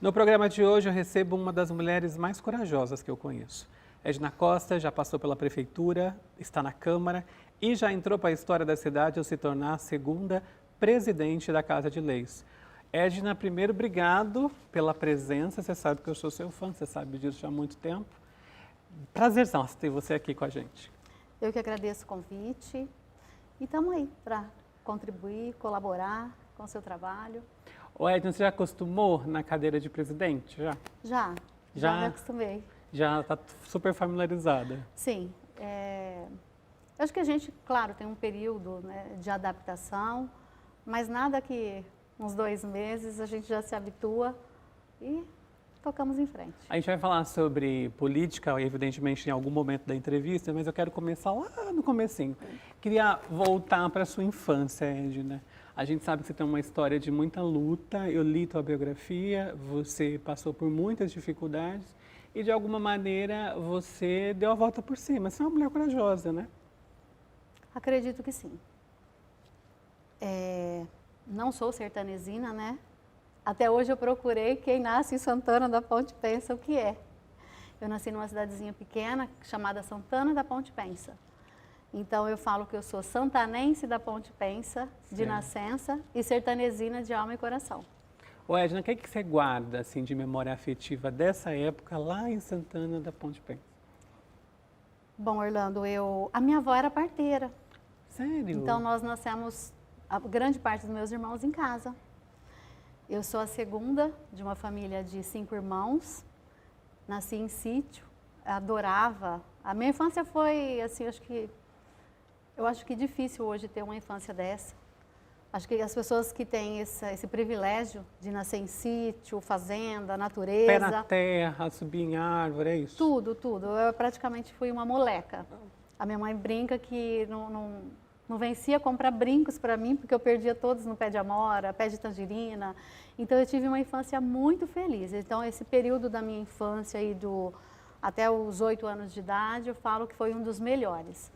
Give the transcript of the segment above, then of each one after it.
No programa de hoje eu recebo uma das mulheres mais corajosas que eu conheço. Edna Costa já passou pela prefeitura, está na Câmara e já entrou para a história da cidade ao se tornar a segunda presidente da Casa de Leis. Edna, primeiro, obrigado pela presença. Você sabe que eu sou seu fã, você sabe disso já há muito tempo. Prazerzão ter você aqui com a gente. Eu que agradeço o convite e estamos aí para contribuir, colaborar com o seu trabalho. Ô Edna, você já acostumou na cadeira de presidente? Já me acostumei. Já está super familiarizada? Sim. Eu acho que a gente, claro, tem um período, né, de adaptação, mas nada que uns 2 meses a gente já se habitua e tocamos em frente. A gente vai falar sobre política, evidentemente, em algum momento da entrevista, mas eu quero começar lá no comecinho. Queria voltar para a sua infância, Edna. A gente sabe que você tem uma história de muita luta, eu li tua biografia, você passou por muitas dificuldades e, de alguma maneira, você deu a volta por cima. Você é uma mulher corajosa, né? Acredito que sim. Não sou sertanesina, né? Até hoje eu procurei quem nasce em Santana da Ponte Pensa o que é. Eu nasci numa cidadezinha pequena chamada Santana da Ponte Pensa. Então eu falo que eu sou santanense da Ponte Pensa, de nascença, e sertanesina de alma e coração. Ô Edna, o que você guarda assim, de memória afetiva dessa época lá em Santana da Ponte Pensa? Bom, Orlando, a minha avó era parteira. Sério? Então nós nascemos, a grande parte dos meus irmãos em casa. Eu sou a segunda de uma família de 5 irmãos, nasci em sítio, adorava. A minha infância foi, assim, eu acho que difícil hoje ter uma infância dessa. Acho que as pessoas que têm esse privilégio de nascer em sítio, fazenda, natureza... Pé na terra, subir em árvore, é isso? Tudo. Eu praticamente fui uma moleca. A minha mãe brinca que não vencia comprar brincos para mim, porque eu perdia todos no pé de amora, pé de tangerina. Então, eu tive uma infância muito feliz. Então, esse período da minha infância, até os 8 anos de idade, eu falo que foi um dos melhores.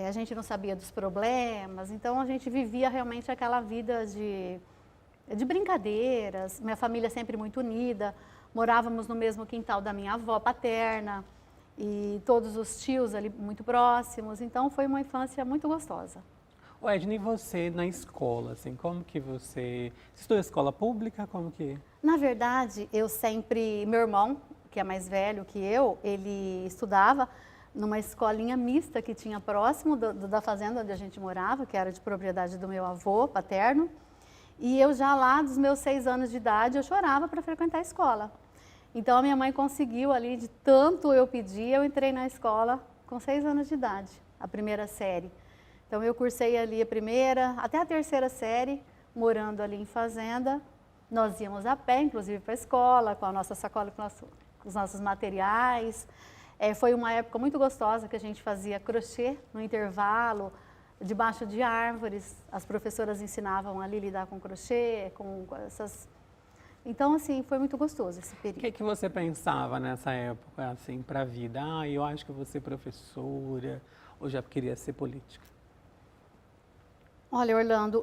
A gente não sabia dos problemas, então a gente vivia realmente aquela vida de brincadeiras. Minha família sempre muito unida, morávamos no mesmo quintal da minha avó paterna, e todos os tios ali muito próximos, então foi uma infância muito gostosa. Ô Edna, e você na escola, assim, como que você estudou em escola pública, como que... Na verdade, meu irmão, que é mais velho que eu, ele estudava numa escolinha mista que tinha próximo da fazenda onde a gente morava, que era de propriedade do meu avô paterno, e eu já lá dos meus 6 anos de idade, eu chorava para frequentar a escola. Então, a minha mãe conseguiu ali, de tanto eu pedir, eu entrei na escola com 6 anos de idade, a primeira série. Então, eu cursei ali a primeira, até a 3ª série, morando ali em fazenda. Nós íamos a pé, inclusive, para a escola, com a nossa sacola, com os nossos materiais. Foi uma época muito gostosa que a gente fazia crochê no intervalo, debaixo de árvores. As professoras ensinavam ali a lidar com crochê, com essas... Então, assim, foi muito gostoso esse período. O que você pensava nessa época, assim, para a vida? Eu acho que eu vou ser professora, ou já queria ser política? Olha, Orlando,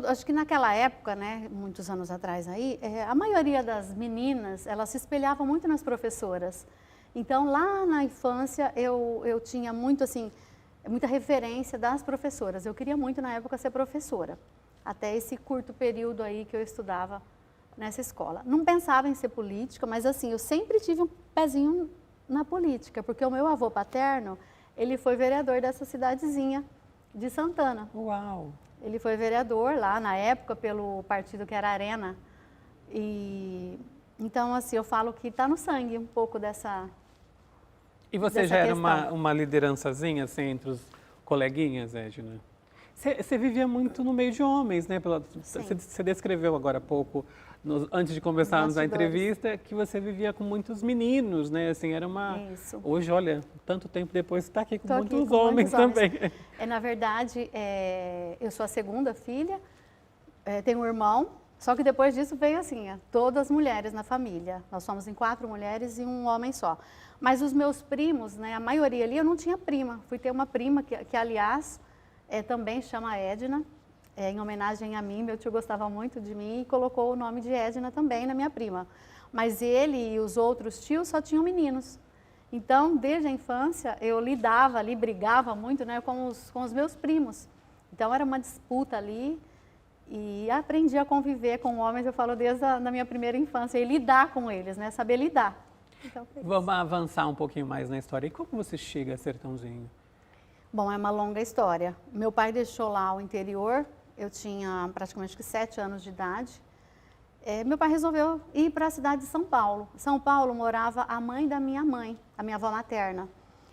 acho que naquela época, né, muitos anos atrás aí, a maioria das meninas, elas se espelhavam muito nas professoras. Então, lá na infância, eu tinha muito, assim, muita referência das professoras. Eu queria muito, na época, ser professora. Até esse curto período aí que eu estudava nessa escola. Não pensava em ser política, mas, assim, eu sempre tive um pezinho na política, porque o meu avô paterno, ele foi vereador dessa cidadezinha de Santana. Uau! Ele foi vereador lá, na época, pelo partido que era Arena. Então, assim, eu falo que está no sangue um pouco dessa... E você já era uma liderançazinha, assim, entre os coleguinhas, Edna? Você vivia muito no meio de homens, né? Você descreveu agora há pouco, antes de começarmos a entrevista, que você vivia com muitos meninos, né? Assim, era uma... Isso. Hoje, olha, tanto tempo depois, você está aqui com muitos homens também. Na verdade, eu sou a segunda filha, tenho um irmão Só que depois disso veio assim, todas as mulheres na família. Nós somos em 4 mulheres e um homem só. Mas os meus primos, né, a maioria ali, eu não tinha prima. Fui ter uma prima que aliás, também chama Edna, em homenagem a mim. Meu tio gostava muito de mim e colocou o nome de Edna também na minha prima. Mas ele e os outros tios só tinham meninos. Então, desde a infância, eu lidava ali, brigava muito, né, com os meus primos. Então, era uma disputa ali e aprendi a conviver com homens, eu falo, desde a minha primeira infância, e lidar com eles, né, saber lidar. Então, vamos avançar um pouquinho mais na história. E como você chega a Sertãozinho? Bom, é uma longa história. Meu pai deixou lá o interior, eu tinha praticamente 7 anos de idade. Meu pai resolveu ir para a cidade de São Paulo. São Paulo morava a mãe da minha mãe, a minha avó materna.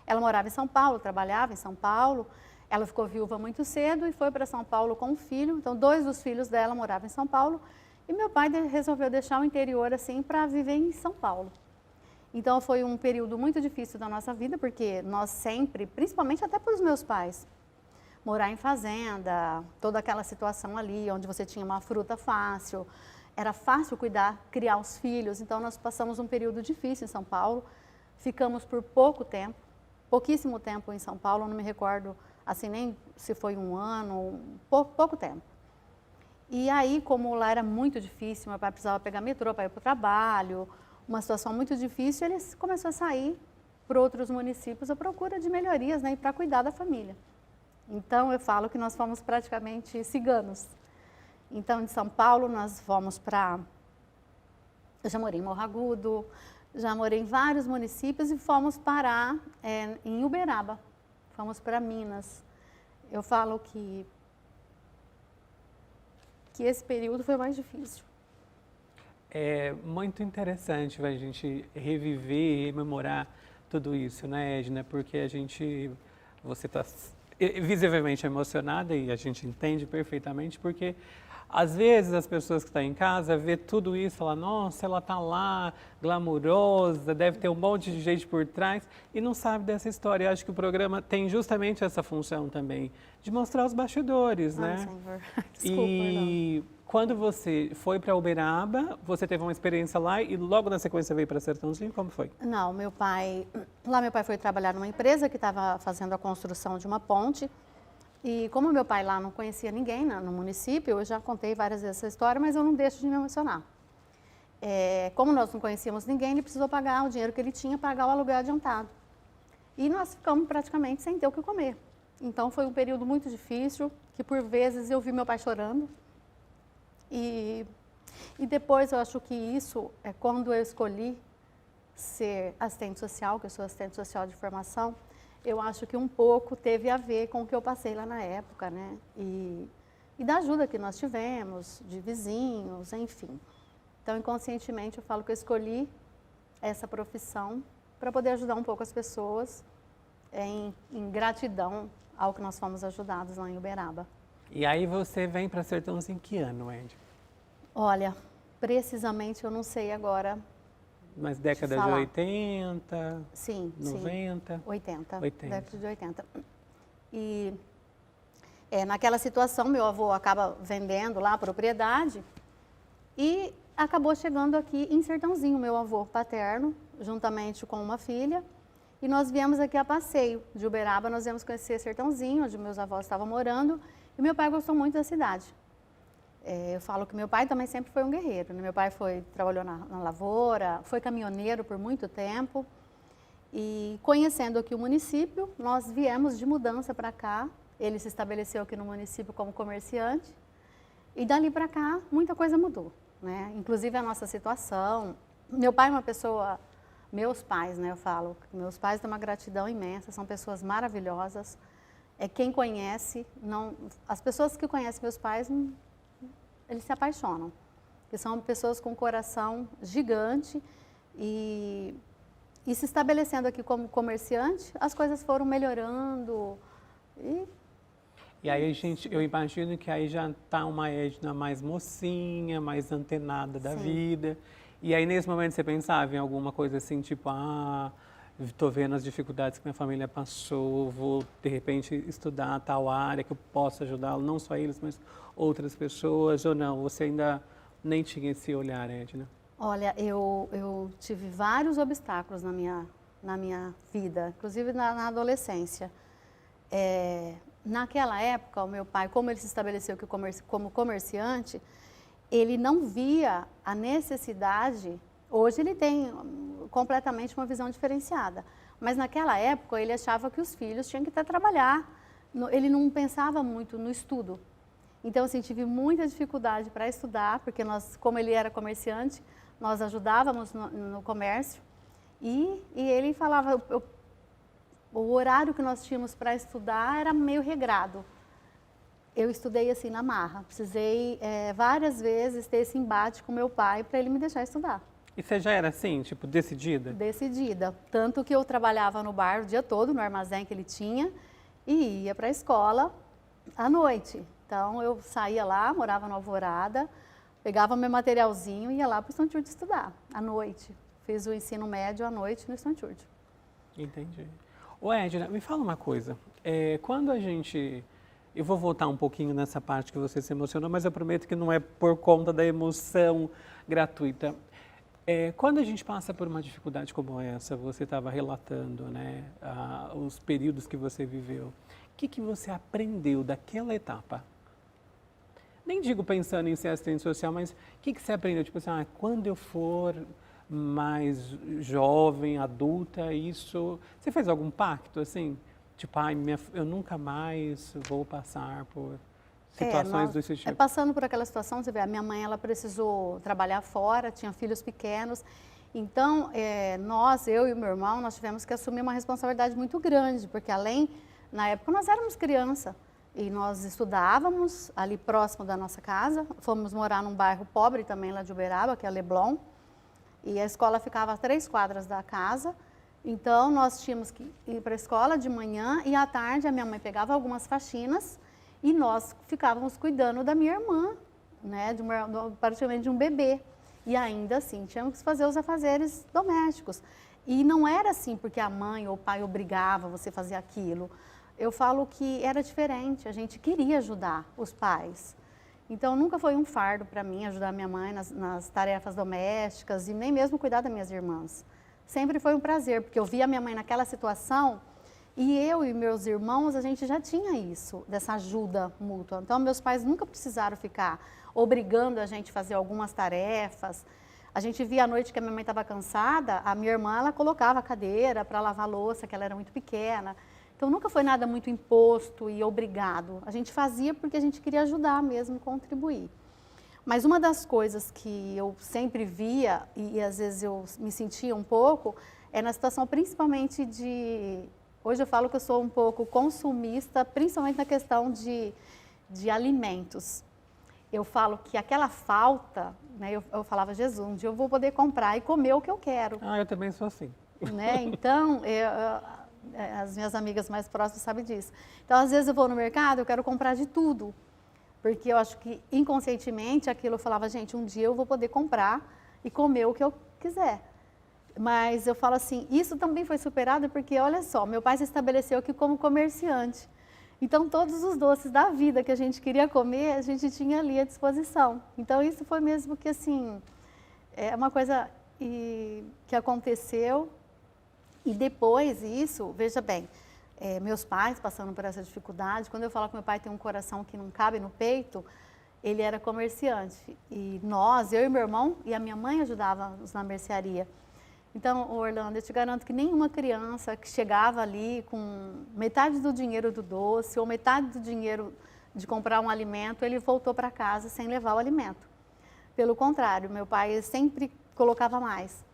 Ela morava em São Paulo, trabalhava em São Paulo. Ela ficou viúva muito cedo e foi para São Paulo com um filho. Então, 2 dos filhos dela moravam em São Paulo. E meu pai resolveu deixar o interior assim para viver em São Paulo. Então, foi um período muito difícil da nossa vida, porque nós sempre, principalmente até para os meus pais, morar em fazenda, toda aquela situação ali, onde você tinha uma fruta fácil, era fácil cuidar, criar os filhos. Então, nós passamos um período difícil em São Paulo, ficamos por pouco tempo, pouquíssimo tempo em São Paulo, não me recordo assim nem se foi um ano, pouco tempo. E aí, como lá era muito difícil, meu pai precisava pegar metrô para ir para o trabalho, uma situação muito difícil, ele começou a sair para outros municípios à procura de melhorias, né, e para cuidar da família. Então, eu falo que nós fomos praticamente ciganos. Então, de São Paulo, nós fomos para... Eu já morei em Morro Agudo, já morei em vários municípios e fomos parar em Uberaba. Fomos para Minas. Eu falo que esse período foi mais difícil. É muito interessante a gente reviver, rememorar tudo isso, né, Edna? Porque você está visivelmente emocionada e a gente entende perfeitamente, porque às vezes as pessoas que estão em casa vê tudo isso e falam, nossa, ela está lá, glamurosa, deve ter um monte de gente por trás e não sabe dessa história. Eu acho que o programa tem justamente essa função também, de mostrar os bastidores, né? Senhor. Desculpa, e quando você foi para Uberaba, você teve uma experiência lá e logo na sequência veio para Sertãozinho, como foi? Não, meu pai foi trabalhar numa empresa que estava fazendo a construção de uma ponte. E como meu pai lá não conhecia ninguém no município, eu já contei várias vezes essa história, mas eu não deixo de me emocionar. Como nós não conhecíamos ninguém, ele precisou pagar o dinheiro que ele tinha, pagar o aluguel adiantado. E nós ficamos praticamente sem ter o que comer. Então foi um período muito difícil, que por vezes eu vi meu pai chorando. E depois eu acho que isso é quando eu escolhi ser assistente social, que eu sou assistente social de formação, eu acho que um pouco teve a ver com o que eu passei lá na época, né? E da ajuda que nós tivemos, de vizinhos, enfim. Então, inconscientemente, eu falo que eu escolhi essa profissão para poder ajudar um pouco as pessoas em gratidão ao que nós fomos ajudados lá em Uberaba. E aí você vem para Sertãozinho em que ano, Ed? Olha, precisamente eu não sei agora. Mas década de 80? Sim, 90? Sim, 80. 80. Década de 80. E naquela situação, meu avô acaba vendendo lá a propriedade e acabou chegando aqui em Sertãozinho, meu avô paterno, juntamente com uma filha. E nós viemos aqui a passeio de Uberaba, nós viemos conhecer Sertãozinho, onde meus avós estavam morando. E meu pai gostou muito da cidade. Eu falo que meu pai também sempre foi um guerreiro, né? Meu pai trabalhou na lavoura, foi caminhoneiro por muito tempo. E conhecendo aqui o município, nós viemos de mudança para cá. Ele se estabeleceu aqui no município como comerciante. E dali para cá, muita coisa mudou, né? Inclusive a nossa situação. Meu pai é uma pessoa... Meus pais, né? Eu falo que meus pais têm uma gratidão imensa, são pessoas maravilhosas. Quem conhece, as pessoas que conhecem meus pais, eles se apaixonam. Que são pessoas com um coração gigante e se estabelecendo aqui como comerciante, as coisas foram melhorando. E aí eu imagino que aí já está uma Edna mais mocinha, mais antenada da vida. E aí nesse momento você pensava em alguma coisa assim, tipo, estou vendo as dificuldades que minha família passou, vou de repente estudar tal área que eu possa ajudá-lo, não só eles, mas outras pessoas, ou não? Você ainda nem tinha esse olhar, Edna? Olha, eu tive vários obstáculos na minha vida, inclusive na adolescência. Naquela época, o meu pai, como ele se estabeleceu como comerciante, ele não via a necessidade. Hoje ele tem completamente uma visão diferenciada, mas naquela época ele achava que os filhos tinham que até trabalhar. Ele não pensava muito no estudo. Então, assim, tive muita dificuldade para estudar, porque nós, como ele era comerciante, nós ajudávamos no comércio e ele falava, o horário que nós tínhamos para estudar era meio regrado. Eu estudei assim na marra, precisei várias vezes ter esse embate com meu pai para ele me deixar estudar. E você já era assim, tipo, decidida? Decidida, tanto que eu trabalhava no bar o dia todo, no armazém que ele tinha, e ia para a escola à noite. Então eu saía lá, morava na Alvorada, pegava meu materialzinho e ia lá para o Estanturde estudar, à noite. Fiz o ensino médio à noite no Estanturde. Entendi. Ô Edna, me fala uma coisa, quando a gente... Eu vou voltar um pouquinho nessa parte que você se emocionou, mas eu prometo que não é por conta da emoção gratuita. Quando a gente passa por uma dificuldade como essa, você estava relatando, né, os períodos que você viveu, o que você aprendeu daquela etapa? Nem digo pensando em ser assistente social, mas o que você aprendeu? Tipo assim, quando eu for mais jovem, adulta, isso... Você fez algum pacto, assim? Tipo, eu nunca mais vou passar por situações desse tipo. Passando por aquela situação, você vê, a minha mãe, ela precisou trabalhar fora, tinha filhos pequenos. Então, eu e o meu irmão, nós tivemos que assumir uma responsabilidade muito grande, porque na época nós éramos criança e nós estudávamos ali próximo da nossa casa, fomos morar num bairro pobre também lá de Uberaba, que é Leblon, e a escola ficava a 3 quadras da casa. Então, nós tínhamos que ir para a escola de manhã e à tarde a minha mãe pegava algumas faxinas e nós ficávamos cuidando da minha irmã, né, praticamente de um bebê. E ainda assim, tínhamos que fazer os afazeres domésticos. E não era assim porque a mãe ou o pai obrigava você a fazer aquilo. Eu falo que era diferente, a gente queria ajudar os pais. Então, nunca foi um fardo para mim ajudar minha mãe nas tarefas domésticas e nem mesmo cuidar das minhas irmãs. Sempre foi um prazer, porque eu via minha mãe naquela situação e eu e meus irmãos, a gente já tinha isso, dessa ajuda mútua. Então, meus pais nunca precisaram ficar obrigando a gente a fazer algumas tarefas. A gente via à noite que a minha mãe estava cansada, a minha irmã, ela colocava a cadeira para lavar a louça, que ela era muito pequena. Então, nunca foi nada muito imposto e obrigado. A gente fazia porque a gente queria ajudar mesmo, contribuir. Mas uma das coisas que eu sempre via, e às vezes eu me sentia um pouco, é na situação principalmente hoje eu falo que eu sou um pouco consumista, principalmente na questão de alimentos. Eu falo que aquela falta, né, eu falava, Jesus, um dia eu vou poder comprar e comer o que eu quero. Eu também sou assim. Né? Então, as minhas amigas mais próximas sabem disso. Então, às vezes eu vou no mercado, eu quero comprar de tudo. Porque eu acho que inconscientemente aquilo eu falava, gente, um dia eu vou poder comprar e comer o que eu quiser. Mas eu falo assim, isso também foi superado porque, olha só, meu pai se estabeleceu aqui como comerciante. Então, todos os doces da vida que a gente queria comer, a gente tinha ali à disposição. Então, isso foi mesmo que, assim, é uma coisa que aconteceu. E depois isso, veja bem, meus pais passando por essa dificuldade, quando eu falo que meu pai tem um coração que não cabe no peito, ele era comerciante. E eu e meu irmão e a minha mãe ajudávamos na mercearia. Então, Orlando, eu te garanto que nenhuma criança que chegava ali com metade do dinheiro do doce ou metade do dinheiro de comprar um alimento, ele voltou para casa sem levar o alimento. Pelo contrário, meu pai sempre colocava mais.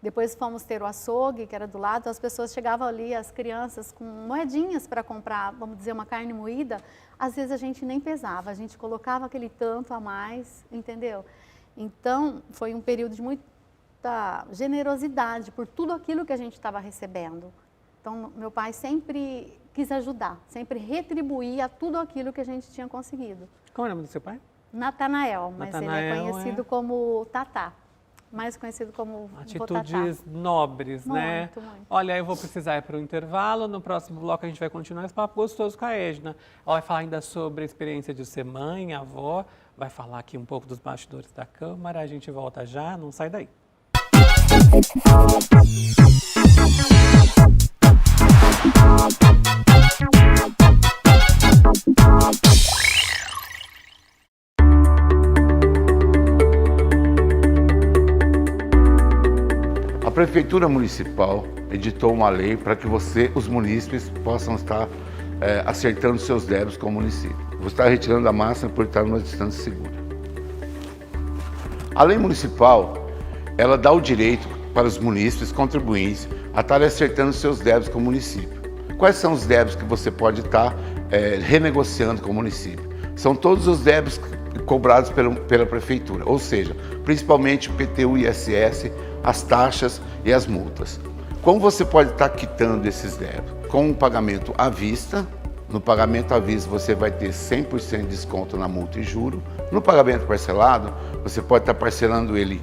Depois fomos ter o açougue, que era do lado, as pessoas chegavam ali, as crianças, com moedinhas para comprar, vamos dizer, uma carne moída. Às vezes a gente nem pesava, a gente colocava aquele tanto a mais, entendeu? Então, foi um período de muita generosidade por tudo aquilo que a gente estava recebendo. Então, meu pai sempre quis ajudar, sempre retribuir a tudo aquilo que a gente tinha conseguido. Qual é o nome do seu pai? Natanael, mas ele é conhecido como Tatá. mais conhecido como Atitudes nobres, né? Muito, muito. Olha, eu vou precisar ir para o intervalo. No próximo bloco a gente vai continuar esse papo gostoso com a Edna. Ela vai falar ainda sobre a experiência de ser mãe, avó. Vai falar aqui um pouco dos bastidores da Câmara. A gente volta já, não sai daí. A Prefeitura Municipal editou uma lei para que os munícipes, possam estar acertando seus débitos com o município. Você está retirando a máscara por estar numa distância segura. A lei municipal, ela dá o direito para os munícipes contribuintes a estarem acertando seus débitos com o município. Quais são os débitos que você pode estar renegociando com o município? São todos os débitos cobrados pela Prefeitura, ou seja, principalmente o IPTU, ISS, as taxas e as multas. Como você pode estar quitando esses débitos? Com um pagamento à vista. No pagamento à vista você vai ter 100% de desconto na multa e juro. No pagamento parcelado, você pode estar parcelando ele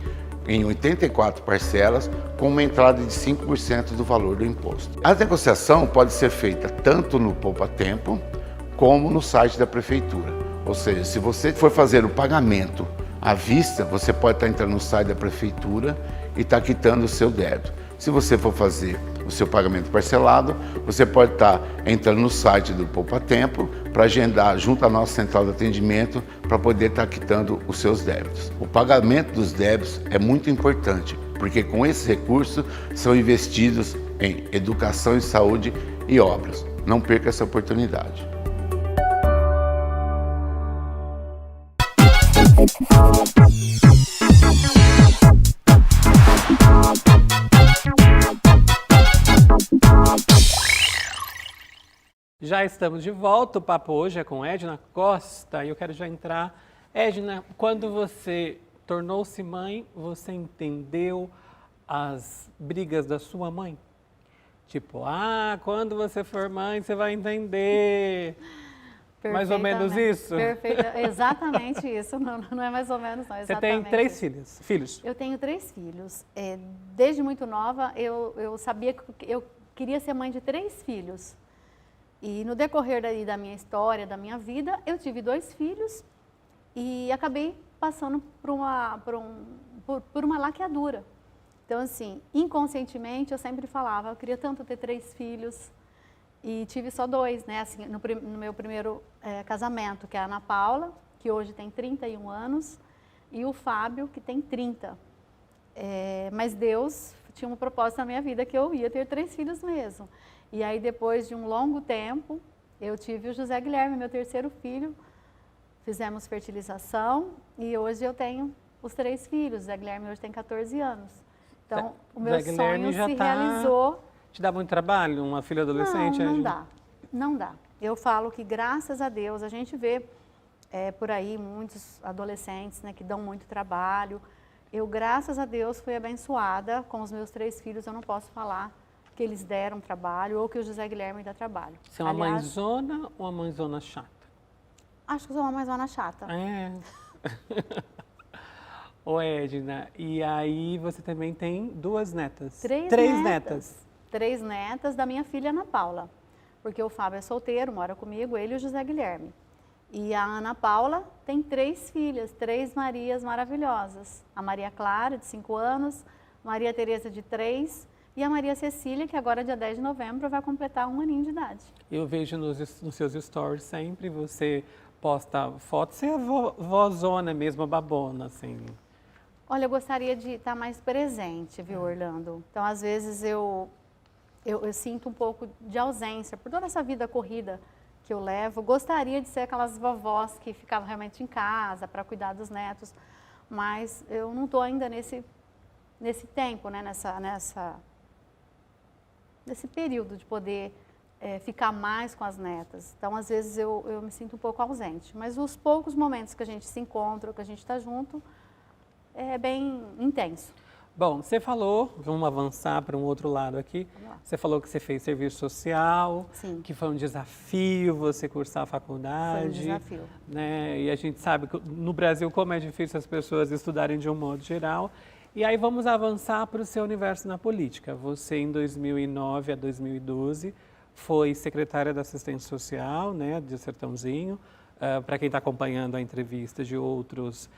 em 84 parcelas, com uma entrada de 5% do valor do imposto. A negociação pode ser feita tanto no Poupa Tempo, como no site da Prefeitura. Ou seja, se você for fazer o pagamento à vista, você pode estar entrando no site da Prefeitura e estar quitando o seu débito. Se você for fazer o seu pagamento parcelado, você pode estar entrando no site do Poupa Tempo para agendar junto à nossa central de atendimento para poder estar quitando os seus débitos. O pagamento dos débitos é muito importante, porque com esses recursos são investidos em educação e saúde e obras. Não perca essa oportunidade. Já estamos de volta, o papo hoje é com Edna Costa e eu quero já entrar. Edna, quando você tornou-se mãe, você entendeu as brigas da sua mãe? Tipo, quando você for mãe, você vai entender. Mais ou menos isso? Exatamente isso, não é mais ou menos não, exatamente. Você tem 3 filhos? Eu tenho 3 filhos. Desde muito nova, eu sabia que eu queria ser mãe de 3 filhos. E no decorrer da minha história, da minha vida, eu tive 2 filhos e acabei passando por uma laqueadura. Então, assim, inconscientemente, eu sempre falava, eu queria tanto ter 3 filhos e tive só 2, né? Assim, no meu primeiro casamento, que é a Ana Paula, que hoje tem 31 anos, e o Fábio, que tem 30. Mas Deus tinha um propósito na minha vida que eu ia ter 3 filhos mesmo. E aí, depois de um longo tempo, eu tive o José Guilherme, meu terceiro filho, fizemos fertilização e hoje eu tenho os 3 filhos. O José Guilherme hoje tem 14 anos. Então, o meu sonho se realizou. Te dá muito trabalho, uma filha adolescente? Não dá. Eu falo que, graças a Deus, a gente vê por aí muitos adolescentes, né, que dão muito trabalho. Eu, graças a Deus, fui abençoada com os meus 3 filhos. Eu não posso falar que eles deram trabalho ou que o José Guilherme dá trabalho. Você é uma mãezona ou uma mãezona chata? Acho que sou uma mãezona chata. Ô Edna, e aí você também tem 2 netas? 3 netas. 3 netas da minha filha Ana Paula. Porque o Fábio é solteiro, mora comigo, ele e o José Guilherme. E a Ana Paula tem 3 filhas, 3 Marias maravilhosas. A Maria Clara, de 5 anos, Maria Tereza, de 3, e a Maria Cecília, que agora, dia 10 de novembro, vai completar 1 aninho de idade. Eu vejo nos seus stories sempre, você posta fotos, você é vozona mesmo, babona, assim. Olha, eu gostaria de estar mais presente, viu, Orlando? Então, às vezes, eu sinto um pouco de ausência por toda essa vida corrida que eu levo. Gostaria de ser aquelas vovós que ficavam realmente em casa para cuidar dos netos, mas eu não estou ainda nesse tempo, né? Nesse período de poder ficar mais com as netas. Então, às vezes, eu me sinto um pouco ausente. Mas os poucos momentos que a gente se encontra, que a gente está junto, é bem intenso. Bom, você falou, vamos avançar para um outro lado aqui, você falou que você fez serviço social, Sim. que foi um desafio você cursar a faculdade. Foi um desafio. Né? E a gente sabe que no Brasil como é difícil as pessoas estudarem de um modo geral. E aí vamos avançar para o seu universo na política. Você, em 2009 a 2012, foi secretária da Assistência Social, né, de Sertãozinho. Para quem está acompanhando a entrevista de outros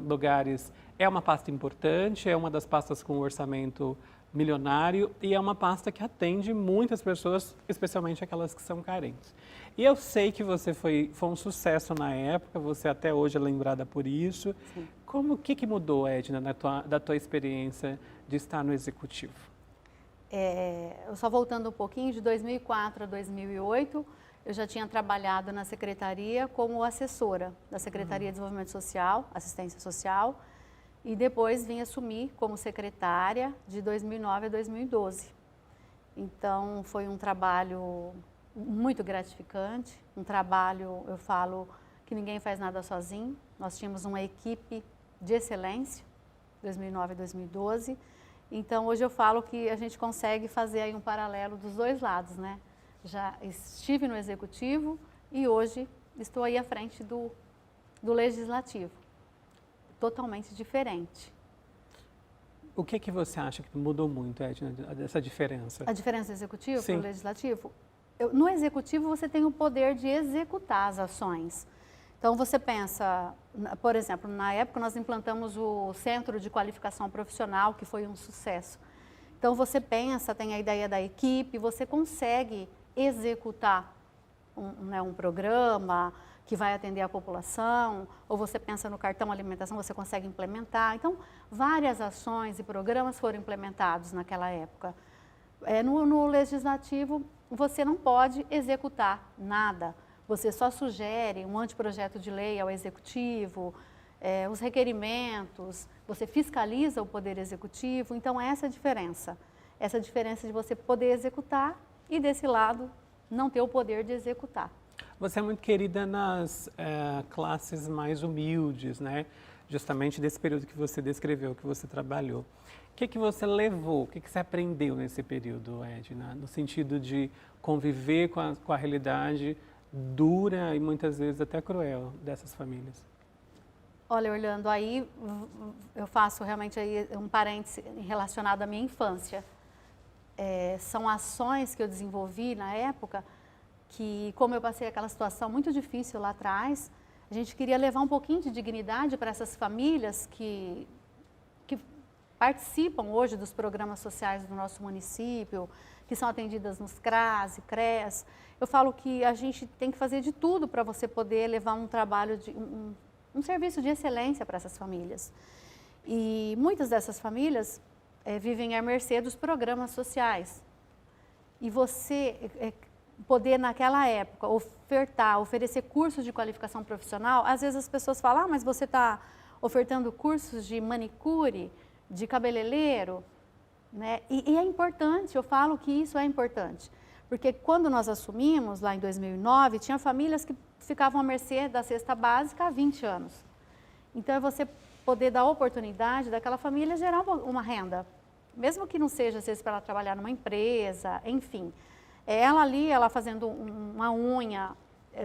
lugares, é uma pasta importante, é uma das pastas com orçamento milionário e é uma pasta que atende muitas pessoas, especialmente aquelas que são carentes. E eu sei que você foi um sucesso na época, você até hoje é lembrada por isso. Sim. O que mudou, Edna, da tua experiência de estar no Executivo? Só voltando um pouquinho, de 2004 a 2008, eu já tinha trabalhado na secretaria como assessora da Secretaria de Desenvolvimento Social, Assistência Social, e depois vim assumir como secretária de 2009 a 2012. Então, foi um trabalho muito gratificante, um trabalho, eu falo, que ninguém faz nada sozinho. Nós tínhamos uma equipe de excelência, 2009 a 2012. Então, hoje eu falo que a gente consegue fazer aí um paralelo dos dois lados, né? Já estive no Executivo e hoje estou aí à frente do Legislativo. Totalmente diferente. O que você acha que mudou muito, Edna, dessa diferença? A diferença do Executivo Sim. para o Legislativo? No Executivo você tem o poder de executar as ações. Então você pensa, por exemplo, na época nós implantamos o Centro de Qualificação Profissional, que foi um sucesso. Então você pensa, tem a ideia da equipe, você consegue executar um programa que vai atender a população, ou você pensa no cartão alimentação, você consegue implementar. Então, várias ações e programas foram implementados naquela época. No Legislativo, você não pode executar nada. Você só sugere um anteprojeto de lei ao Executivo, os requerimentos, você fiscaliza o Poder Executivo. Então, essa é a diferença. Essa diferença de você poder executar e, desse lado, não ter o poder de executar. Você é muito querida nas classes mais humildes, né? Justamente desse período que você descreveu, que você trabalhou. O que você levou, o que você aprendeu nesse período, Edna? No sentido de conviver com a realidade dura e muitas vezes até cruel dessas famílias. Olha, Orlando, aí eu faço realmente aí um parêntese relacionado à minha infância. São ações que eu desenvolvi na época que, como eu passei aquela situação muito difícil lá atrás, a gente queria levar um pouquinho de dignidade para essas famílias que participam hoje dos programas sociais do nosso município, que são atendidas nos CRAS e CREAS. Eu falo que a gente tem que fazer de tudo para você poder levar um trabalho, um serviço de excelência para essas famílias. E muitas dessas famílias vivem à mercê dos programas sociais. E você poder, naquela época, oferecer cursos de qualificação profissional, às vezes as pessoas falam, mas você está ofertando cursos de manicure, de cabeleireiro, né? E é importante, eu falo que isso é importante, porque quando nós assumimos, lá em 2009, tinha famílias que ficavam à mercê da cesta básica há 20 anos. Então, é você poder dar a oportunidade daquela família gerar uma renda, mesmo que não seja, às vezes, para ela trabalhar numa empresa, enfim. Ela ali, ela fazendo uma unha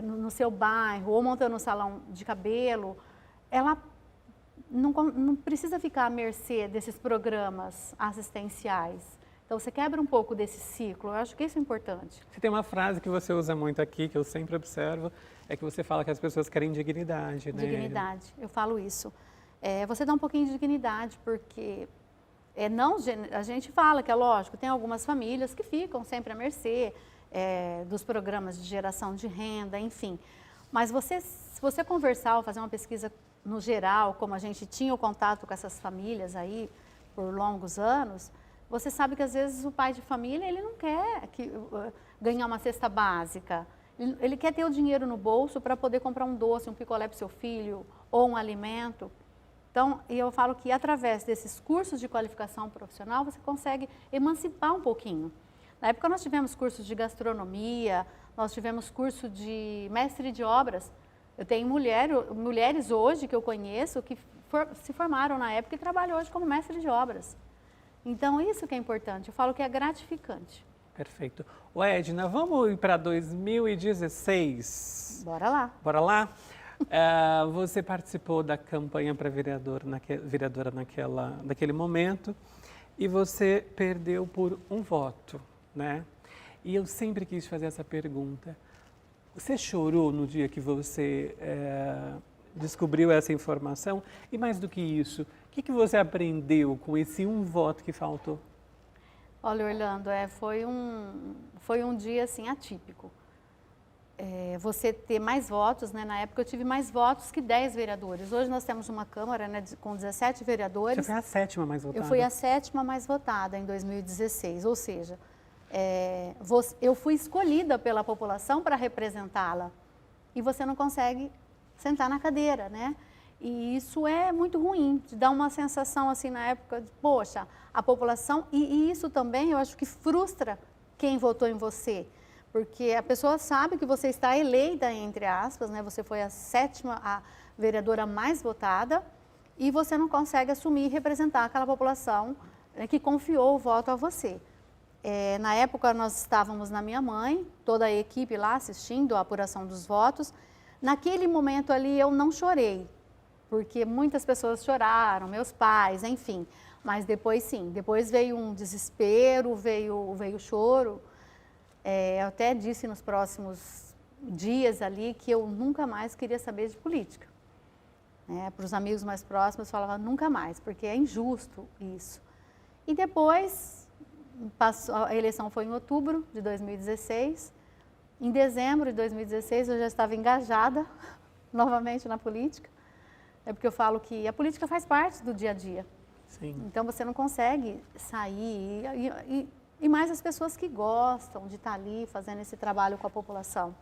no seu bairro, ou montando um salão de cabelo, ela não precisa ficar à mercê desses programas assistenciais. Então, você quebra um pouco desse ciclo, eu acho que isso é importante. Você tem uma frase que você usa muito aqui, que eu sempre observo, é que você fala que as pessoas querem dignidade, né? Dignidade, eu falo isso. Você dá um pouquinho de dignidade, porque a gente fala que é lógico, tem algumas famílias que ficam sempre à mercê dos programas de geração de renda, enfim. Mas se você conversar ou fazer uma pesquisa no geral, como a gente tinha o contato com essas famílias aí por longos anos, você sabe que às vezes o pai de família, ele não quer ganhar uma cesta básica. Ele quer ter o dinheiro no bolso para poder comprar um doce, um picolé para o seu filho ou um alimento. Então, eu falo que através desses cursos de qualificação profissional, você consegue emancipar um pouquinho. Na época nós tivemos cursos de gastronomia, nós tivemos curso de mestre de obras. Eu tenho mulheres hoje que eu conheço que se formaram na época e trabalham hoje como mestre de obras. Então, isso que é importante, eu falo que é gratificante. Perfeito. Edna, vamos ir para 2016? Bora lá. Bora lá? Você participou da campanha para vereadora naquele momento e você perdeu por um voto, né? E eu sempre quis fazer essa pergunta. Você chorou no dia que você descobriu essa informação? E mais do que isso, o que você aprendeu com esse um voto que faltou? Olha, Orlando, foi um dia assim atípico. Você ter mais votos, né? Na época eu tive mais votos que 10 vereadores. Hoje nós temos uma Câmara, né, com 17 vereadores. Você foi a 7ª mais votada. Eu fui a 7ª mais votada em 2016, ou seja, eu fui escolhida pela população para representá-la e você não consegue sentar na cadeira, né? E isso é muito ruim, te dá uma sensação assim na época de, poxa, a população, e isso também eu acho que frustra quem votou em você, porque a pessoa sabe que você está eleita, entre aspas, né? Você foi a 7ª, a vereadora mais votada, e você não consegue assumir e representar aquela população, né, que confiou o voto a você. Na época nós estávamos na minha mãe, toda a equipe lá assistindo a apuração dos votos. Naquele momento ali eu não chorei, porque muitas pessoas choraram, meus pais, enfim. Mas depois sim, depois veio um desespero, veio choro. Eu até disse nos próximos dias ali que eu nunca mais queria saber de política. Para os amigos mais próximos eu falava nunca mais, porque é injusto isso. E depois, a eleição foi em outubro de 2016. Em dezembro de 2016 eu já estava engajada novamente na política. É porque eu falo que a política faz parte do dia a dia. Sim. Então você não consegue sair, e mais as pessoas que gostam de estar ali fazendo esse trabalho com a população.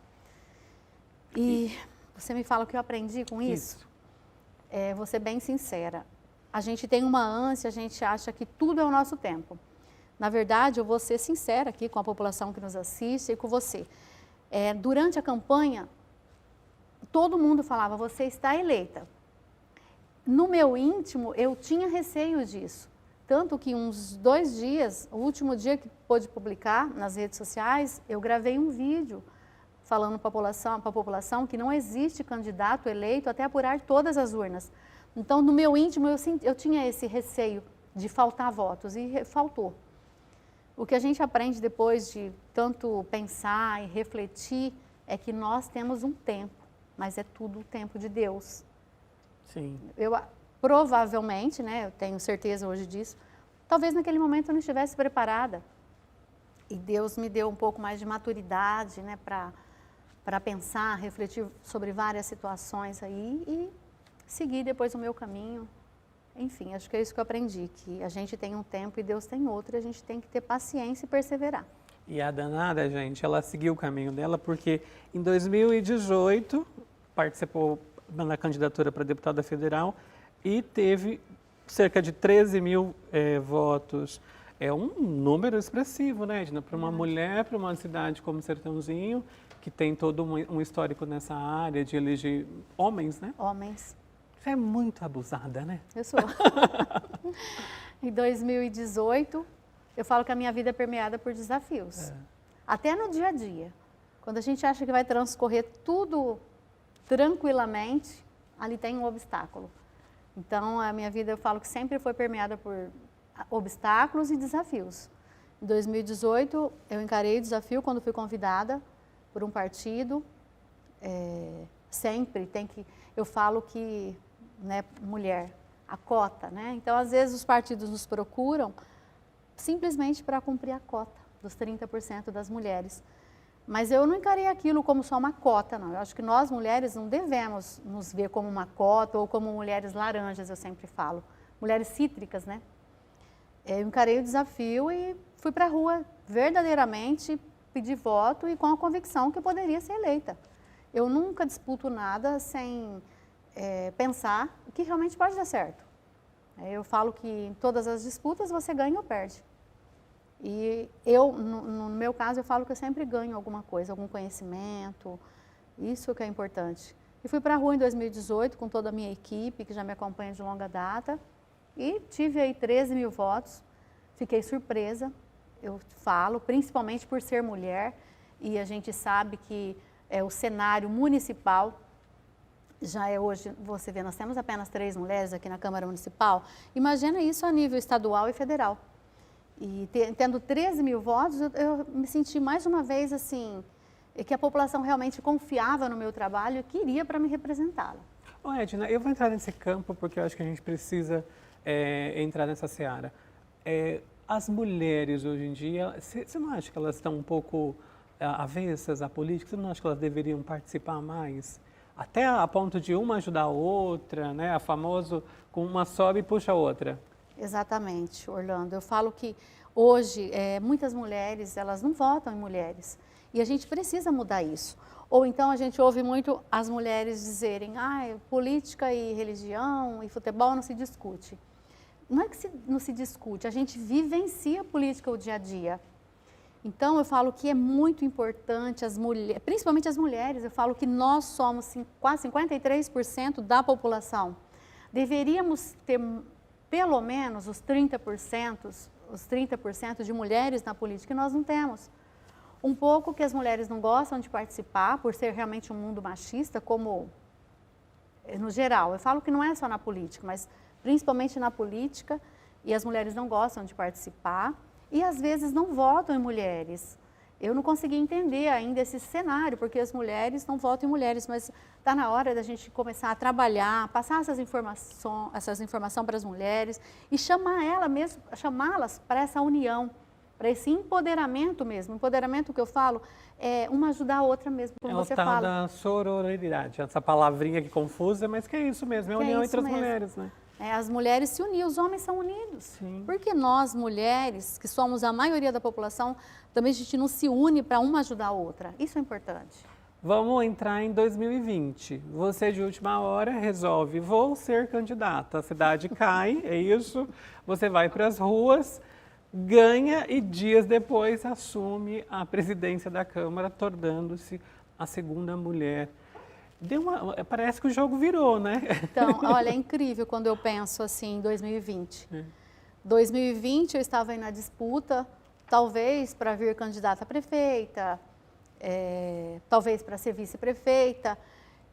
E você me fala o que eu aprendi com isso? Vou ser bem sincera. A gente tem uma ânsia, a gente acha que tudo é o nosso tempo. Na verdade, eu vou ser sincera aqui com a população que nos assiste e com você. Durante a campanha, todo mundo falava, você está eleita. No meu íntimo, eu tinha receio disso. Tanto que uns 2 dias, o último dia que pôde publicar nas redes sociais, eu gravei um vídeo falando para a população que não existe candidato eleito até apurar todas as urnas. Então, no meu íntimo, eu tinha esse receio de faltar votos e faltou. O que a gente aprende depois de tanto pensar e refletir é que nós temos um tempo, mas é tudo o tempo de Deus. Sim. Provavelmente, né, eu tenho certeza hoje disso, talvez naquele momento eu não estivesse preparada. E Deus me deu um pouco mais de maturidade, né, para pensar, refletir sobre várias situações aí e seguir depois o meu caminho. Enfim, acho que é isso que eu aprendi, que a gente tem um tempo e Deus tem outro, e a gente tem que ter paciência e perseverar. E a danada, gente, ela seguiu o caminho dela porque em 2018 participou na candidatura para deputada federal e teve cerca de 13 mil votos. É um número expressivo, né, Edna? Para uma mulher, para uma cidade como Sertãozinho, que tem todo um histórico nessa área de eleger homens, né? Homens. Você é muito abusada, né? Eu sou. Em 2018, eu falo que a minha vida é permeada por desafios. Até no dia a dia. Quando a gente acha que vai transcorrer tudo tranquilamente, ali tem um obstáculo. Então, a minha vida, eu falo que sempre foi permeada por obstáculos e desafios. Em 2018, eu encarei o desafio quando fui convidada por um partido. Sempre tem que... Eu falo que, né, mulher, a cota, né? Então, às vezes, os partidos nos procuram simplesmente para cumprir a cota dos 30% das mulheres. Mas eu não encarei aquilo como só uma cota, não. Eu acho que nós, mulheres, não devemos nos ver como uma cota ou como mulheres laranjas, eu sempre falo. Mulheres cítricas, né? Eu encarei o desafio e fui para a rua verdadeiramente pedir voto e com a convicção que eu poderia ser eleita. Eu nunca disputo nada sem pensar que realmente pode dar certo. Eu falo que em todas as disputas você ganha ou perde. E eu, no meu caso, eu falo que eu sempre ganho alguma coisa, algum conhecimento, isso que é importante. E fui para a rua em 2018 com toda a minha equipe, que já me acompanha de longa data, e tive aí 13 mil votos, fiquei surpresa, eu falo, principalmente por ser mulher, e a gente sabe que o cenário municipal já é hoje, você vê, nós temos apenas 3 mulheres aqui na Câmara Municipal, imagina isso a nível estadual e federal. E tendo 13 mil votos, eu me senti mais uma vez assim, que a população realmente confiava no meu trabalho e queria para me representá-la. Ô Edna, eu vou entrar nesse campo porque eu acho que a gente precisa entrar nessa seara. As mulheres hoje em dia, você não acha que elas estão um pouco avessas à política? Você não acha que elas deveriam participar mais? Até a ponto de uma ajudar a outra, né? A famoso, com uma sobe e puxa a outra. Exatamente, Orlando. Eu falo que hoje muitas mulheres, elas não votam em mulheres. E a gente precisa mudar isso. Ou então a gente ouve muito as mulheres dizerem, política e religião e futebol não se discute. Não é que não se discute, a gente vivencia a política o dia a dia. Então, eu falo que é muito importante, principalmente as mulheres, eu falo que nós somos quase 53% da população. Deveríamos ter pelo menos os 30% de mulheres na política, e nós não temos. Um pouco que as mulheres não gostam de participar, por ser realmente um mundo machista, como no geral. Eu falo que não é só na política, mas principalmente na política, e as mulheres não gostam de participar. E às vezes não votam em mulheres. Eu não consegui entender ainda esse cenário, porque as mulheres não votam em mulheres, mas está na hora da gente começar a trabalhar, passar essas informações para as mulheres e chamá-las para essa união, para esse empoderamento mesmo. Empoderamento que eu falo é uma ajudar a outra mesmo, como você fala. É o tal da sororidade, essa palavrinha que confusa, mas que é isso mesmo, é a união entre as mulheres, né? As mulheres se uniam, os homens são unidos. Sim. Porque nós, mulheres, que somos a maioria da população, também a gente não se une para uma ajudar a outra. Isso é importante. Vamos entrar em 2020. Você, de última hora, resolve, vou ser candidata. A cidade cai, é isso. Você vai para as ruas, ganha e dias depois assume a presidência da Câmara, tornando-se a segunda mulher. Parece que o jogo virou, né? Então, olha, é incrível quando eu penso assim em 2020. 2020 eu estava aí na disputa, talvez para vir candidata a prefeita, talvez para ser vice-prefeita.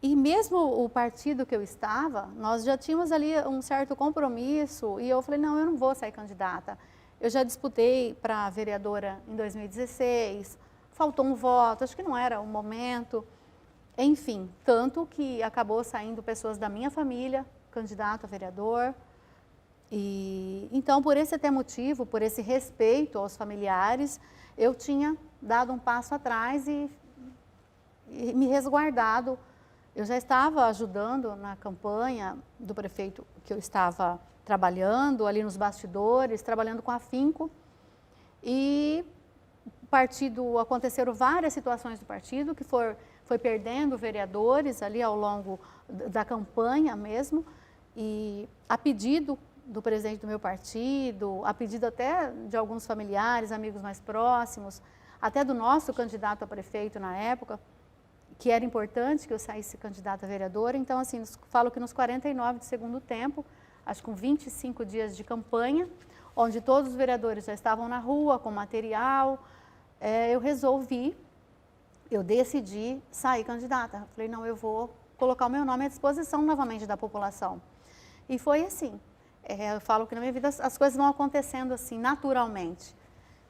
E mesmo o partido que eu estava, nós já tínhamos ali um certo compromisso e eu falei, não, eu não vou sair candidata. Eu já disputei para vereadora em 2016, faltou um voto, acho que não era o momento. Enfim, tanto que acabou saindo pessoas da minha família, candidato a vereador. E então, por esse até motivo, por esse respeito aos familiares, eu tinha dado um passo atrás e me resguardado. Eu já estava ajudando na campanha do prefeito que eu estava trabalhando, ali nos bastidores, trabalhando com afinco. E o partido, aconteceram várias situações do partido que foi perdendo vereadores ali ao longo da campanha mesmo, e a pedido do presidente do meu partido, a pedido até de alguns familiares, amigos mais próximos, até do nosso candidato a prefeito na época, que era importante que eu saísse candidata a vereadora. Então, assim, falo que nos 49 do segundo tempo, acho que com 25 dias de campanha, onde todos os vereadores já estavam na rua com material, eu decidi sair candidata. Falei, não, eu vou colocar o meu nome à disposição novamente da população. E foi assim. Eu falo que na minha vida as coisas vão acontecendo assim, naturalmente.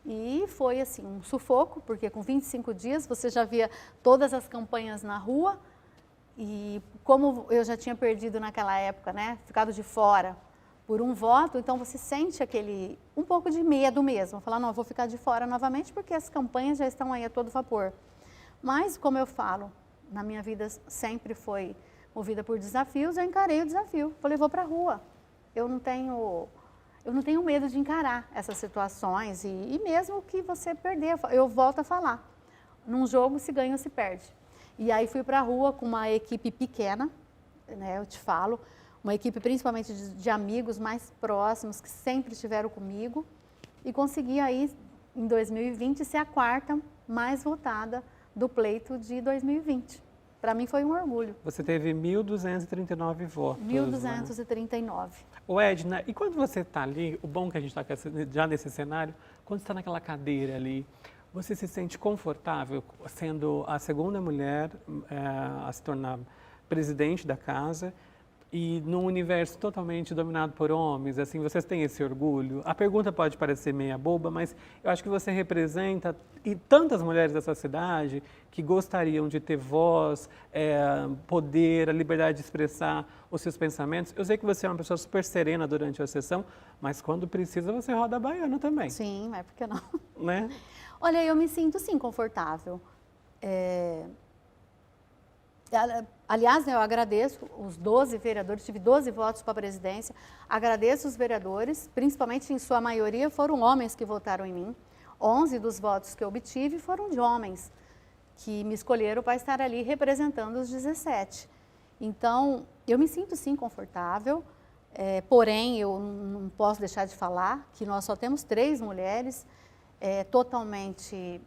E foi assim, um sufoco, porque com 25 dias você já via todas as campanhas na rua. E como eu já tinha perdido naquela época, né, ficado de fora por um voto, então você sente um pouco de medo mesmo. Falar, não, eu vou ficar de fora novamente porque as campanhas já estão aí a todo vapor. Mas, como eu falo, na minha vida sempre foi movida por desafios, eu encarei o desafio. Falei, vou para a rua. Eu não tenho medo de encarar essas situações e mesmo que você perder, eu volto a falar. Num jogo se ganha ou se perde. E aí fui para a rua com uma equipe pequena, né, eu te falo, uma equipe principalmente de amigos mais próximos que sempre estiveram comigo e consegui aí, em 2020, ser a 4ª mais votada do pleito de 2020. Para mim foi um orgulho. Você teve 1.239 votos. 1.239. Ô Edna, e quando você está ali, o bom que a gente está já nesse cenário, quando você está naquela cadeira ali, você se sente confortável sendo a segunda mulher a se tornar presidente da casa e num universo totalmente dominado por homens, assim, vocês têm esse orgulho? A pergunta pode parecer meia boba, mas eu acho que você representa e tantas mulheres dessa cidade que gostariam de ter voz, poder, a liberdade de expressar os seus pensamentos. Eu sei que você é uma pessoa super serena durante a sessão, mas quando precisa você roda a baiana também. Sim, mas por que não? Né? Olha, eu me sinto sim confortável. Aliás, eu agradeço os 12 vereadores, tive 12 votos para a presidência, agradeço os vereadores, principalmente em sua maioria foram homens que votaram em mim. 11 dos votos que eu obtive foram de homens que me escolheram para estar ali representando os 17. Então, eu me sinto sim confortável, porém, eu não posso deixar de falar que nós só temos 3 mulheres, totalmente...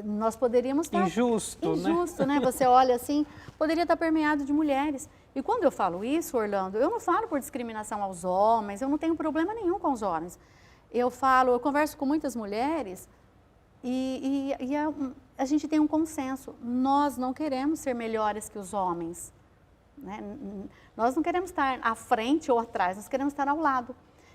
Nós poderíamos estar... Injusto, né? Você olha assim, poderia estar permeado de mulheres. E quando eu falo isso, Orlando, eu não falo por discriminação aos homens, eu não tenho problema nenhum com os homens. Eu converso com muitas mulheres e a gente tem um consenso. Nós não queremos ser melhores que os homens, né? Nós não queremos estar à frente ou atrás, nós queremos estar ao lado.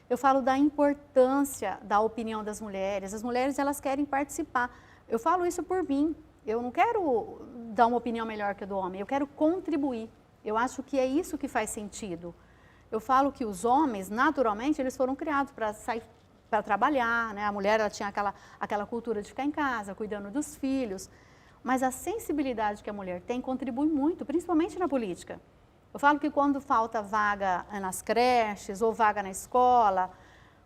Eu falo da importância da opinião das mulheres. As mulheres, elas querem participar. Eu falo isso por mim, eu não quero dar uma opinião melhor que a do homem, eu quero contribuir. Eu acho que é isso que faz sentido. Eu falo que os homens, naturalmente, eles foram criados para sair, para trabalhar, né? A mulher ela tinha aquela cultura de ficar em casa, cuidando dos filhos. Mas a sensibilidade que a mulher tem contribui muito, principalmente na política. Eu falo que quando falta vaga nas creches ou vaga na escola,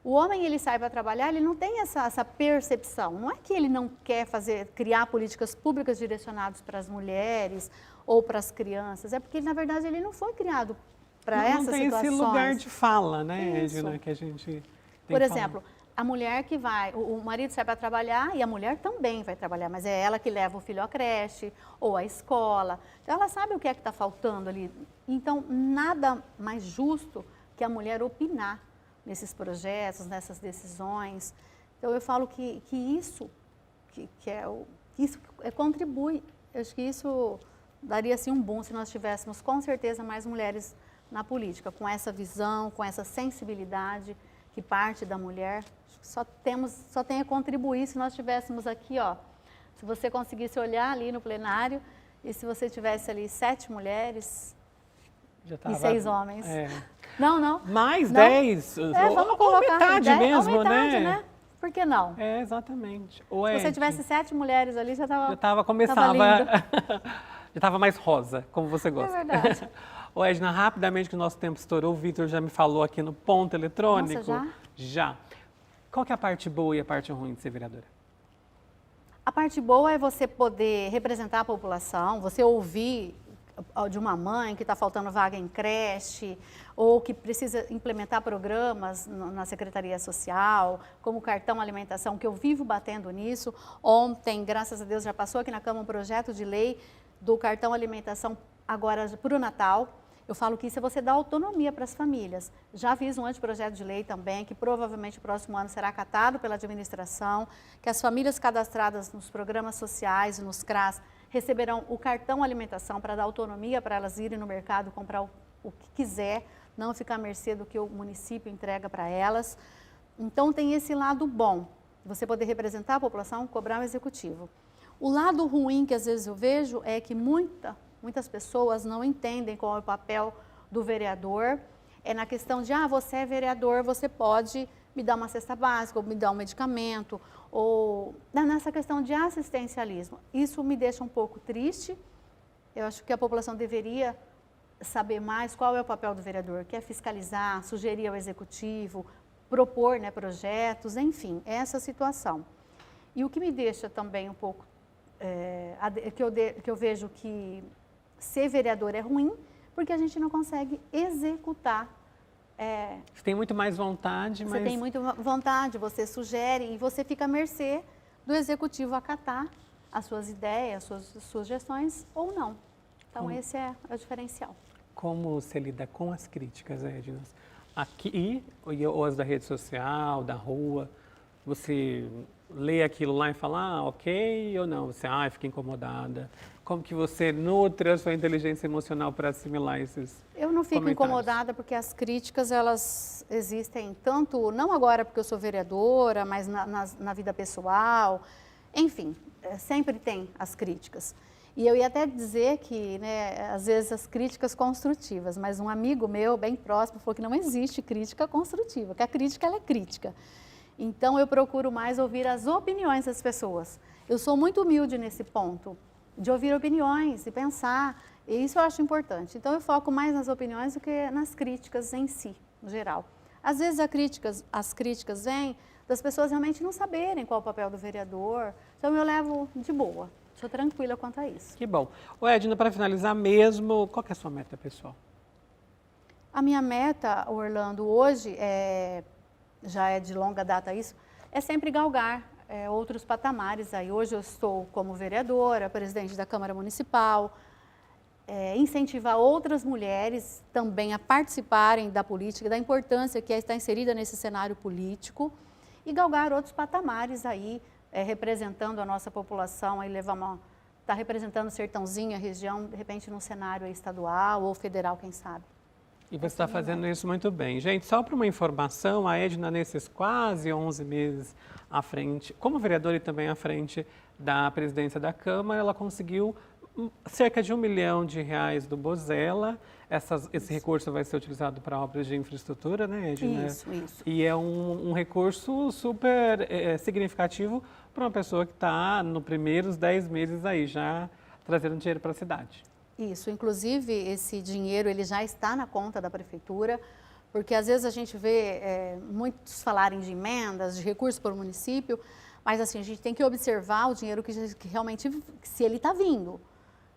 o homem, ele sai para trabalhar, ele não tem essa percepção. Não é que ele não quer criar políticas públicas direcionadas para as mulheres ou para as crianças. É porque, na verdade, ele não foi criado para essas situações. Não tem esse lugar de fala, né, Edna, que a gente tem. Por exemplo, a mulher que vai, o marido sai para trabalhar e a mulher também vai trabalhar, mas é ela que leva o filho à creche ou à escola. Então, ela sabe o que é que está faltando ali. Então, nada mais justo que a mulher opinar nesses projetos, nessas decisões. Então, eu falo que isso contribui. Eu acho que isso daria assim, um boom se nós tivéssemos, com certeza, mais mulheres na política, com essa visão, com essa sensibilidade que parte da mulher. Só tem a contribuir se nós tivéssemos aqui, ó, se você conseguisse olhar ali no plenário e se você tivesse ali 7 mulheres e 6 homens. Não. Mais 10? Vamos colocar metade 10, mesmo, metade, né? Por que não? Exatamente. Se você tivesse 7 mulheres ali, já estava começava já estava mais rosa, como você gosta. É verdade. Ô Edna, rapidamente que o nosso tempo estourou, o Vitor já me falou aqui no ponto eletrônico. Nossa, já? Qual que é a parte boa e a parte ruim de ser vereadora? A parte boa é você poder representar a população, você ouvir de uma mãe que está faltando vaga em creche ou que precisa implementar programas na Secretaria Social, como o cartão alimentação, que eu vivo batendo nisso. Ontem, graças a Deus, já passou aqui na Câmara um projeto de lei do cartão alimentação agora para o Natal. Eu falo que isso é você dar autonomia para as famílias. Já fiz um anteprojeto de lei também, que provavelmente no próximo ano será acatado pela administração, que as famílias cadastradas nos programas sociais e nos CRAS receberão o cartão alimentação para dar autonomia para elas irem no mercado comprar o que quiser, não ficar à mercê do que o município entrega para elas. Então tem esse lado bom, você poder representar a população, cobrar o executivo. O lado ruim que às vezes eu vejo é que muitas pessoas não entendem qual é o papel do vereador. É na questão de, você é vereador, você pode me dar uma cesta básica, ou me dar um medicamento, ou nessa questão de assistencialismo. Isso me deixa um pouco triste. Eu acho que a população deveria saber mais qual é o papel do vereador, que é fiscalizar, sugerir ao executivo, propor projetos, enfim, essa situação. E o que me deixa também um pouco, que eu vejo que ser vereador é ruim, porque a gente não consegue executar. Você tem muito mais vontade, Você tem muita vontade, você sugere e você fica à mercê do executivo acatar as suas ideias, as suas sugestões ou não. Então, esse é o diferencial. Como você lida com as críticas, Edna? Aqui, ou as da rede social, da rua, você lê aquilo lá e fala, ok ou não? Você, fica incomodada. Como que você nutre a sua inteligência emocional para assimilar esses Eu não fico comentários? incomodada porque as críticas, elas existem tanto, não agora porque eu sou vereadora, mas na vida pessoal, enfim, sempre tem as críticas. E eu ia até dizer que, né, às vezes as críticas construtivas, mas um amigo meu, bem próximo, falou que não existe crítica construtiva, que a crítica ela é crítica. Então eu procuro mais ouvir as opiniões das pessoas. Eu sou muito humilde nesse ponto, de ouvir opiniões e pensar, e isso eu acho importante. Então eu foco mais nas opiniões do que nas críticas em si, no geral. Às vezes as críticas vêm das pessoas realmente não saberem qual é o papel do vereador, então eu levo de boa, sou tranquila quanto a isso. Que bom. Ô Edna, para finalizar mesmo, qual que é a sua meta pessoal? A minha meta, Orlando, hoje, já é de longa data isso, é sempre galgar outros patamares. Aí hoje eu estou como vereadora, presidente da Câmara Municipal, incentivar outras mulheres também a participarem da política, da importância que é estar inserida nesse cenário político e galgar outros patamares aí, representando a nossa população, aí está representando o Sertãozinho, a região, de repente num cenário estadual ou federal, quem sabe. E você está fazendo isso muito bem. Gente, só para uma informação, a Edna, nesses quase 11 meses à frente, como vereadora e também à frente da presidência da Câmara, ela conseguiu cerca de R$1 milhão do Bozella. Esse recurso vai ser utilizado para obras de infraestrutura, né, Edna? Isso. E é um recurso super significativo para uma pessoa que está nos primeiros 10 meses aí já trazendo dinheiro para a cidade. Isso, inclusive esse dinheiro ele já está na conta da prefeitura, porque às vezes a gente vê muitos falarem de emendas, de recursos para o município, mas assim, a gente tem que observar o dinheiro que realmente, se ele está vindo.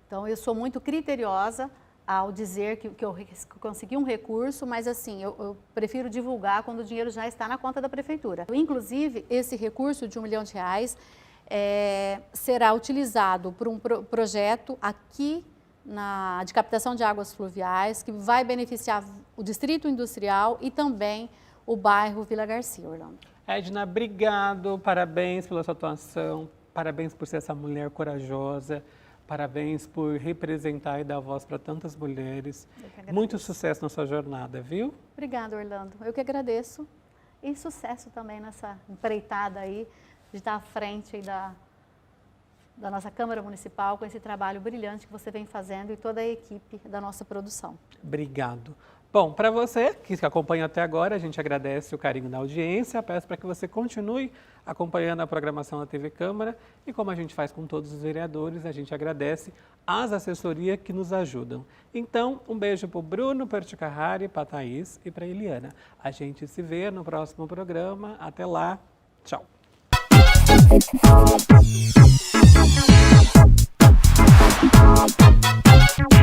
Então eu sou muito criteriosa ao dizer que eu consegui um recurso, mas assim, eu prefiro divulgar quando o dinheiro já está na conta da prefeitura. Inclusive, esse recurso de R$1 milhão será utilizado por um projeto aqui de captação de águas fluviais, que vai beneficiar o Distrito Industrial e também o bairro Vila Garcia, Orlando. Edna, obrigado, parabéns pela sua atuação, parabéns por ser essa mulher corajosa, parabéns por representar e dar voz para tantas mulheres. Muito sucesso na sua jornada, viu? Obrigada, Orlando. Eu que agradeço. E sucesso também nessa empreitada aí, de estar à frente aí da nossa Câmara Municipal, com esse trabalho brilhante que você vem fazendo e toda a equipe da nossa produção. Obrigado. Bom, para você que acompanha até agora, a gente agradece o carinho da audiência, peço para que você continue acompanhando a programação da TV Câmara e como a gente faz com todos os vereadores, a gente agradece as assessorias que nos ajudam. Então, um beijo para o Bruno, para o Carrari, para a Thaís e para a Eliana. A gente se vê no próximo programa. Até lá. Tchau. Thank you.